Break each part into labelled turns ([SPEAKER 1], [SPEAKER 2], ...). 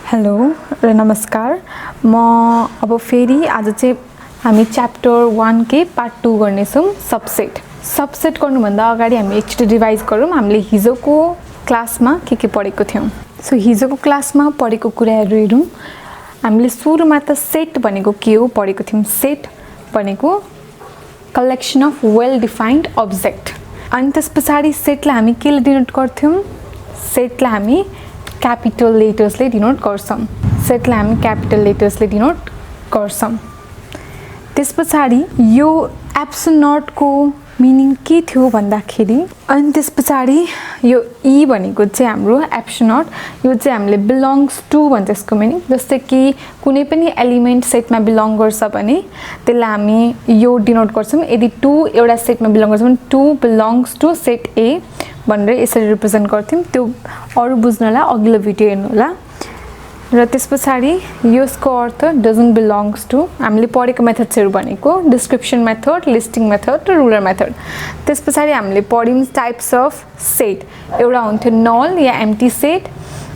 [SPEAKER 1] Hello र नमस्कार। म अब फेरि आज चाहिँ हामी च्याप्टर 1 के पार्ट 2 गर्नेछौँ सबसेट गर्नुभन्दा अगाडि हामी एकचोटि रिभाइज गरौँ हामीले हिजोको क्लासमा के पढेको थियौँ। सो हिजोको क्लासमा पढेको कुराहरू हेरौँ। हामीले सुरुमा त सेट भनेको के हो पढेको थियौँ। सेट भनेको collection of well defined object. अनि त्यसपछाडि सेटलाई हामी केले डिनोट गर्थ्यौँ। सेटलाई हामी क्यापिटल लेटर्सले डिनोट गर्छौँ। सेटलाई हामी क्यापिटल लेटर्सले डिनोट गर्छौँ। त्यसपछाडि यो एप्सोनटको मिनिङ के थियो भन्दाखेरि अनि त्यसपछाडि यो ई भनेको चाहिँ हाम्रो एप्सोनट, यो चाहिँ हामीले बिलोङ्ग्स टु भन्छ यसको मिनिङ। जस्तै कि कुनै पनि एलिमेन्ट सेटमा बिलोङ गर्छ भने त्यसलाई हामी यो डिनोट गर्छौँ। यदि 2 एउटा सेटमा बिलोङ गर्छ भने 2 बिलोङ्ग्स टु सेट ए भनेर यसरी रिप्रेजेन्ट गर्थ्यौँ। त्यो अरू बुझ्नलाई अघिल्लो भिडियो हेर्नु होला। र त्यसपछाडि यसको अर्थ डजन्ट बिलोङ्ग्स टु हामीले पढेको मेथड्सहरू भनेको डिस्क्रिप्सन मेथड, लिस्टिङ मेथड र रुलर मेथड। त्यसपछाडि हामीले पढ्यौँ टाइप्स अफ सेट। एउटा हुन्थ्यो नल या एम्प्टी सेट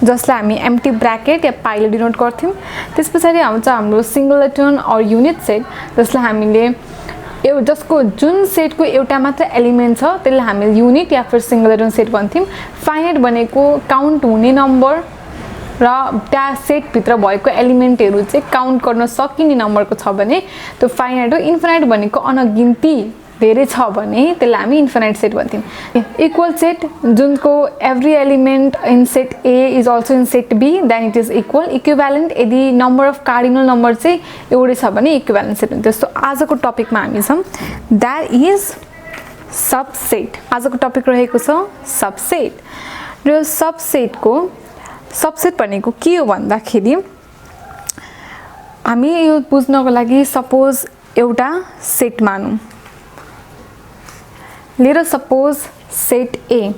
[SPEAKER 1] जसलाई हामी एम्प्टी ब्र्याकेट या पाइले डिनोट गर्थ्यौँ। त्यसपछाडि आउँछ हाम्रो सिङ्गलटन अर युनिट सेट जसलाई हामीले जसको जुन सेटको एउटा मात्र एलिमेन्ट छ त्यसलाई हामीले युनिट या फिर सिङ्गलटन सेट भन्थ्यौँ। फाइनाइट भनेको काउन्ट हुने नम्बर र त्यहाँ सेटभित्र भएको एलिमेन्टहरू चाहिँ काउन्ट गर्न सकिने नम्बरको छ भने त्यो फाइनाइट हो। इन्फाइनाइट भनेको अनगिन्ती धेरै छ भने त्यसलाई हामी इन्फाइनाइट सेट भन्थ्यौँ। इक्वल सेट जुनको every element in set A is also in set B then it is equal. Equivalent यदि नम्बर अफ कार्डिनल नम्बर चाहिँ एउटै छ भने इक्विभ्यालेन्ट सेट हुन्छ। सो आजको टपिकमा हामी छौँ द्याट इज सबसेट। आजको टपिक रहेको छ सबसेट। र सबसेट भनेको के हो भन्दाखेरि हामी यो बुझ्नको लागि सपोज एउटा सेट मानौँ। लेट अस सपोज सेट ए।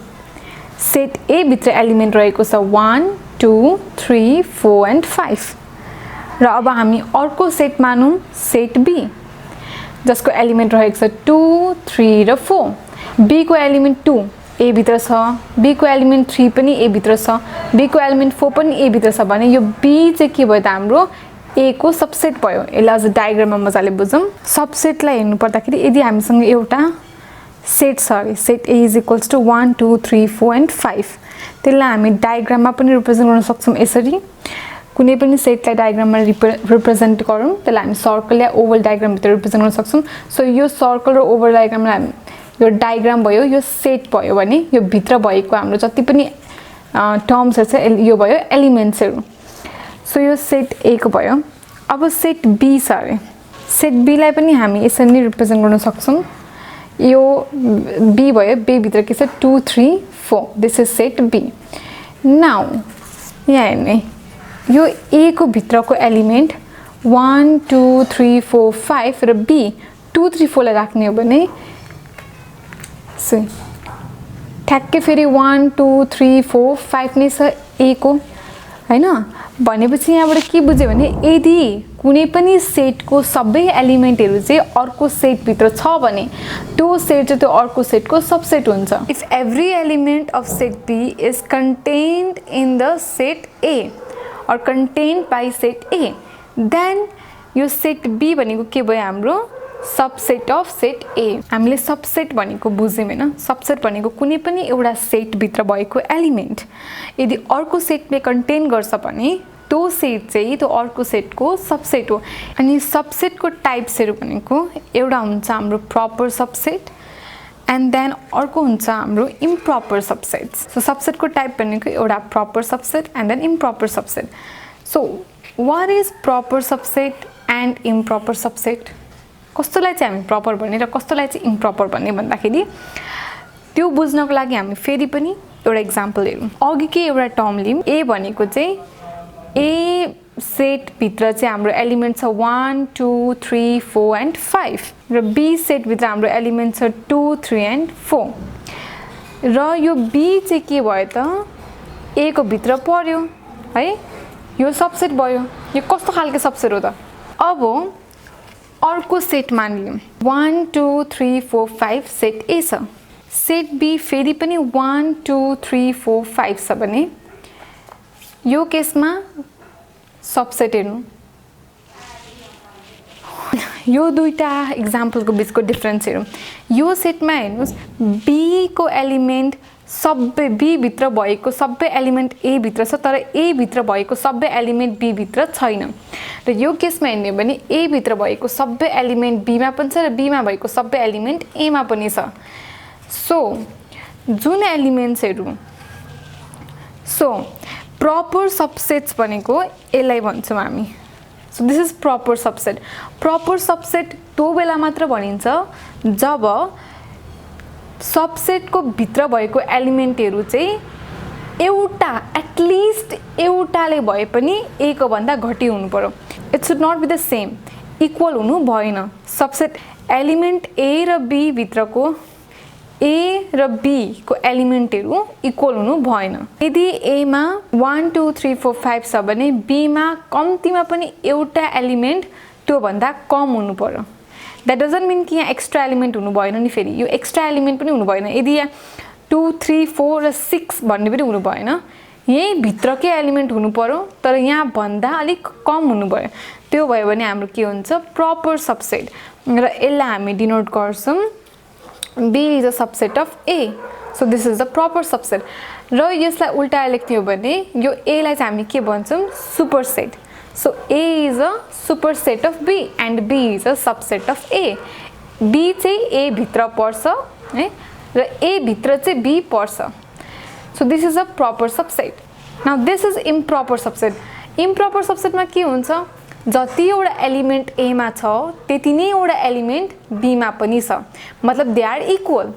[SPEAKER 1] सेट ए भित्र एलिमेन्ट रहेको छ 1 2 3 4 एन्ड 5। र अब हामी अर्को सेट मानौँ सेट बी जसको एलिमेन्ट रहेको छ 2 3 र 4। बी को एलिमेन्ट 2 ए भित्र छ, बी को एलिमेन्ट 3 पनि ए भित्र छ, बी को एलिमेन्ट 4 पनि ए भित्र छ भने यो बी चाहिँ के भयो त हाम्रो ए को सबसेट भयो। यसलाई अझ डायग्राममा मजाले बुझौँ। सबसेटलाई हेर्नु पर्दाखेरि यदि हामीसँग एउटा सेट छ अरे set A is equals to 1 2 3 4 and 5 त्यसलाई हामी डायग्राममा पनि रिप्रेजेन्ट गर्न सक्छौँ। यसरी कुनै पनि सेटलाई डायग्राममा रिप्रेजेन्ट गरौँ त्यसलाई हामी सर्कल या ओभल डायग्रामभित्र रिप्रेजेन्ट गर्न सक्छौँ। सो यो सर्कल र ओभल डायग्रामलाई हामी यो डायग्राम भयो, यो सेट भयो भने यो भित्र भएको हाम्रो जति पनि टर्म्सहरू छ यो भयो एलिमेन्ट्सहरू। सो यो सेट ए को भयो। अब सेट बी छ अरे सेट बीलाई पनि हामी यसरी नै रिप्रेजेन्ट गर्न सक्छौँ। यो बी भयो, बी भित्र के छ 2 3 4 this is set B. Now यहाँ हेर्ने यो ए को भित्रको एलिमेन्ट 1 2 3 4 5 र बी 2 3 4 लाई राख्ने हो भने ठ्याक्कै फेरि 1 2 3 4 5 नै छ ए को हैन। भनेपछि यहाँबाट के बुझ्यो भने यदि कुनै पनि सेटको सबै एलिमेन्टहरू चाहिँ अर्को सेटभित्र छ भने त्यो सेट चाहिँ त्यो अर्को सेटको सबसेट हुन्छ। If every element of set B is contained in the set A or contained by set A then यो सेट बी भनेको के भयो हाम्रो सबसेट अफ सेट ए। हामीले सबसेट भनेको बुझ्यौँ हैन। सबसेट भनेको कुनै पनि एउटा सेटभित्र भएको एलिमेन्ट यदि अर्को सेटले कन्टेन गर्छ भने त्यो सेट चाहिँ त्यो अर्को सेटको सबसेट हो। अनि सबसेटको टाइप्सहरू भनेको एउटा हुन्छ हाम्रो प्रपर सबसेट एन्ड देन अर्को हुन्छ हाम्रो इम्प्रपर सबसेट। सो सबसेटको टाइप भनेको एउटा proper subset and then improper subset. So what is proper subset and improper subset? कस्तोलाई चाहिँ हामी प्रपर भन्ने र कस्तोलाई चाहिँ इम्प्रपर भन्ने भन्दाखेरि त्यो बुझ्नको लागि हामी फेरि पनि एउटा इक्जाम्पल हेरौँ। अघिकै एउटा टर्म लियौँ। ए भनेको चाहिँ ए सेटभित्र चाहिँ हाम्रो एलिमेन्ट छ 1 2 3 4 एन्ड 5 र बी सेटभित्र हाम्रो एलिमेन्ट छ 2 3 एन्ड 4 र यो बी चाहिँ के भयो त ए को भित्र पर्यो है। यो सबसेट भयो। यो कस्तो खालको सबसेट हो त? अब अर्को सेट मानिलियौँ 1 2 3 4 5 सेट ए छ। सेट बी फेरि पनि 1 2 3 4 5 छ भने यो केसमा सबसेट हेर्नु यो दुईटा एक्जाम्पलको बिचको डिफरेन्स हेरौँ यो सेटमा हेर्नुस् बी को एलिमेन्ट सबै बी भित्र भएको सबै एलिमेन्ट ए भित्र छ तर ए भित्र भएको सबै एलिमेन्ट बी भित्र छैन र यो केसमा हेर्ने हो भने ए भित्र भएको सबै एलिमेन्ट बी मा पनि छ र बी मा भएको सबै एलिमेन्ट ए मा पनि छ सो जुन एलिमेन्ट्सहरु सो प्रपर सबसेट्स भनेको यसलाई भन्छौं हामी so this is proper subset त्यो बेला मात्र भनिन्छ जब सबसेटको भित्र भएको एलिमेन्टहरु चाहिँ एउटा एटलिस्ट एउटाले भए पनि ए को भन्दा घटी हुनु पर्यो it should not be the same equal हुनु भएन सबसेट एलिमेन्ट ए र बी भित्रको ए र बी को एलिमेन्टहरु इक्वल हुनु भएन यदि ए मा 1 2 3 4 5 छ भने बी मा कम्तिमा पनि एउटा एलिमेन्ट त्यो भन्दा कम हुनु पर्यो दैट डजन्ट मीन कि यहाँ एक्स्ट्रा एलिमेन्ट हुनु भएन नि फेरि यो एक्स्ट्रा एलिमेन्ट पनि हुनु भएन यदि यहाँ 2 3 4 र 6 भन्ने पनि हुनु भएन यही भित्रकै एलिमेन्ट हुनु पर्यो तर यहाँ भन्दा अलिक कम हुनु भयो त्यो भयो भने हाम्रो के हुन्छ प्रपर सबसेट र यसलाई हामी डिनोट गर्छौं B is a subset of A. So this is the proper subset. र यसलाई उल्टाएर लेख्ने हो भने यो A लाई चाहिँ हामी के भन्छौं superset. So A is a superset of B and B is a subset of A. B चाहिँ A भित्र पर्छ है र A भित्र चाहिँ B पर्छ. So this is a proper subset. Now this is improper subset. Improper subset मा के हुन्छ जति एउटा एलिमेन्ट ए मा छ त्यति नै एउटा एलिमेन्ट बी मा पनि छ मतलब दे आर इक्वल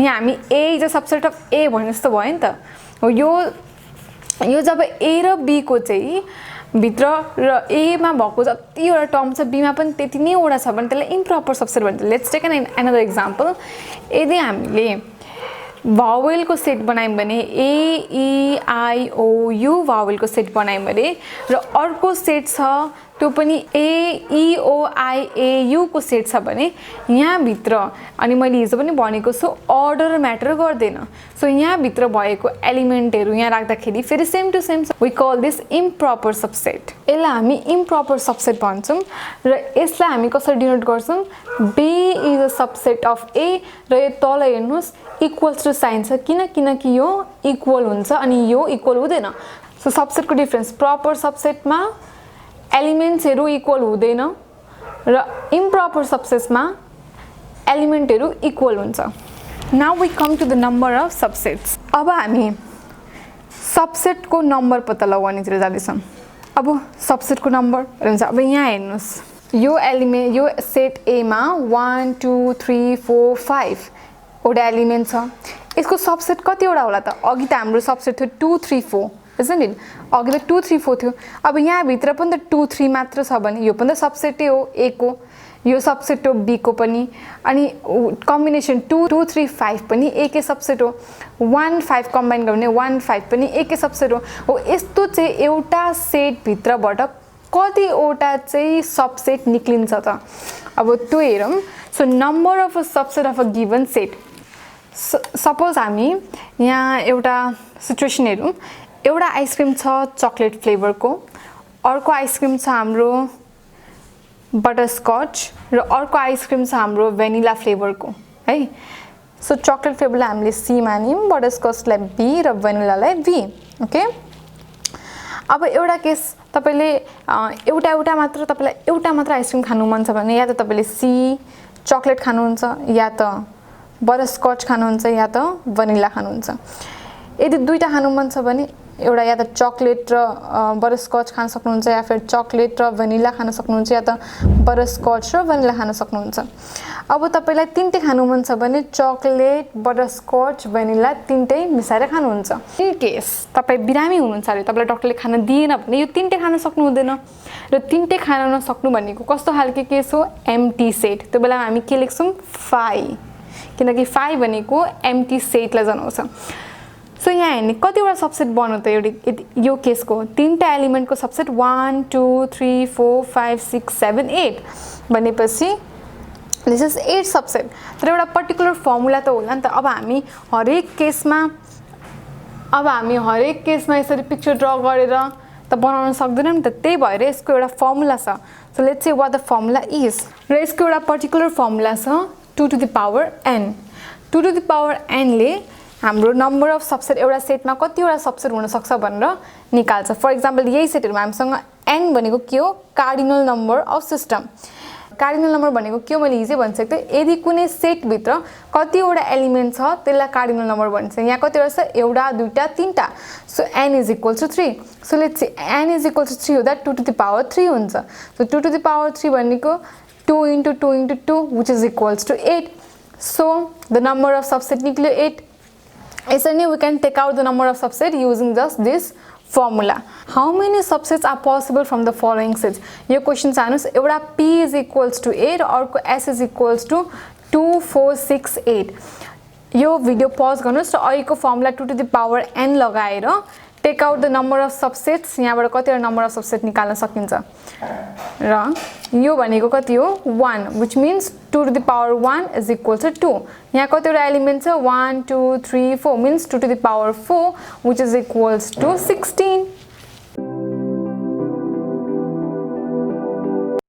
[SPEAKER 1] यहाँ हामी ए इज अ सबसेट अफ ए भन्ने जस्तो भयो नि त हो यो जब ए र बी को चाहिँ भित्र र ए मा भएको जति एउटा टर्म छ बी मा पनि त्यति नै एउटा छ भने त्यसलाई इम्प्रोपर सबसेट भन्छ लेट्स टेक अनदर एक्जाम्पल यदि हामीले भावेल को सेट बनायौं भने ए ई आई ओ यू भावेल को सेट बनायौं भने र अर्को सेट छ त्यो पनि ए ई ओ आई ए यू को सेट छ भने यहाँ भित्र अनि मैले हिजो पनि भनेको छु अर्डर म्याटर गर्दैन सो यहाँ भित्र भएको एलिमेन्टहरु यहाँ राख्दाखेरि फेरि same to same we call this improper subset यसलाई हामी इम्प्रोपर सबसेट भन्छौं र यसलाई हामी कसरी डिनोट गर्छौं B is a subset of A र यो तल हेर्नुस् इक्वल्स टु साइन छ किनकि यो इक्वल हुन्छ अनि यो इक्वल हुँदैन सो सबसेटको डिफरेन्स प्रपर सबसेटमा एलिमेन्ट्सहरु इक्वल हुँदैन र इम्प्रोपर सबसेटमा एलिमेन्टहरु इक्वल हुन्छ now we come to the number of subsets अब हामी सबसेटको नम्बर पत्ता लगाउनेतिर जाँदैछौं अब सबसेटको नम्बर हुन्छ अब यहाँ हेर्नुस् यो एलिमेन्ट यो सेट ए मा 1 2 3 4 5 ओडा एलिमेन्ट छ यसको सबसेट कति वटा होला त अघि त हाम्रो सबसेट थियो 2 3 4 isn't it अघि त 2 3 4 थियो अब यहाँ भित्र पनि त 2 3 मात्र छ भने यो पनि त सबसेटै हो ए को यो सबसेट हो बी को पनि अनि कम्बिनेसन 2 2 3 5 पनि ए के सबसेट हो 1 5 कम्बाइन गर्ने 1 5 पनि ए के सबसेट हो यस्तो चाहिँ एउटा सेट भित्रबाट कतिवटा चाहिँ सबसेट निक्लिन्छ त अब त्यो हेरौं so number of a subset of a given set suppose हामी यहाँ एउटा सिचुएसन हेरौं एउटा आइसक्रिम छ चकलेट फ्लेभर को अर्को आइसक्रिम छ हाम्रो बटरस्कच र अर्को आइसक्रिम छ हाम्रो भेनिला फ्लेभर को है सो चकलेट फ्लेभरलाई हामीले सी मान्यौं बटरस्कचलाई बी र भेनिलालाई भी ओके अब एउटा केस तपाईले एउटा मात्र तपाईलाई एउटा मात्र आइसक्रिम खानु मन छ भने या त तपाईले सी चकलेट खानुहुन्छ या त बटरस्कच खानुहुन्छ या त भेनिला खानुहुन्छ यदि दुईटा खानु मन छ भने एउटा या त चकलेट र बटरस्कच खान सक्नुहुन्छ या फिर चकलेट र भेनिला खान सक्नुहुन्छ या त बटरस्कच र भेनिला खान सक्नुहुन्छ अब तपाईलाई तीनटै खानु मन छ भने चकलेट बटरस्कच भेनिला तीनटै मिसाएर खानुहुन्छ इन केस तपाई बिरामी हुनुहुन्छ अरे तपाईलाई डाक्टरले खान दिएन भने यो तीनटै खान सक्नु हुँदैन र तीनटै खान नसक्नु भनेको कस्तो खालके केस हो एम्प्टी सेट त्यो बेलामा हामी के लेख्छौं फाइ किनकि फाइ भनेको एम्प्टी सेटलाई जनाउँछ सो यहाँ हेर्ने कतिवटा सबसेट बन्यो त यो केसको तीनटा एलिमेन्टको सबसेट 1 2 3 4 5 6 7 8 भनेपछि दिस इज 8 सबसेट तर एउटा पर्टिकुलर फर्मुला त होला नि त अब हामी हरेक केसमा यसरी पिक्चर ड्रा गरेर त बनाउन सक्दैनौँ नि त त्यही भएर यसको एउटा फर्मुला छ so let's see what the formula is र यसको एउटा पर्टिकुलर फर्मुला छ 2 to the power n 2 to the power n ले हाम्रो नम्बर अफ सबसेट एउटा सेटमा कतिवटा सबसेट हुन सक्छ भनेर निकाल्छ फर एक्जाम्पल यही सेटहरुमा हामीसँग n भनेको के हो cardinal number of system cardinal number भनेको के हो मैले हिजै भनिसके यदि कुनै सेट भित्र कतिवटा एलिमेन्ट छ त्यसलाई कार्डिनल नम्बर भन्छ यहाँ कतिवटा छ एउटा दुईटा तीनटा so n is equal to 3 so let's say n is equal to 3 हुँदा 2 to the power 3 हुन्छ सो 2 to the power 3 भनेको 2 into 2 into 2 which is equals to 8 so the number of subset निक्ल्यो 8 यसरी we can take out the number of subset using just this formula. How many subsets are possible from the following sets? यो question चाहनुस् एउटा p is equals to 8 अर्को s is equals to 2 4 6 8 यो video pause गर्नुस् र अहिलेको formula 2 to the power n लगाएर take out the number of subsets यहाँबाट कतिवटा नम्बर अफ सबसेट निकाल्न सकिन्छ र यो भनेको कति हो 1 which means 2 to the power 1 is equal to 2 यहाँ कतिवटा एलिमेन्ट छ 1 2 3 4 means 2 to the power 4 which is equals to 16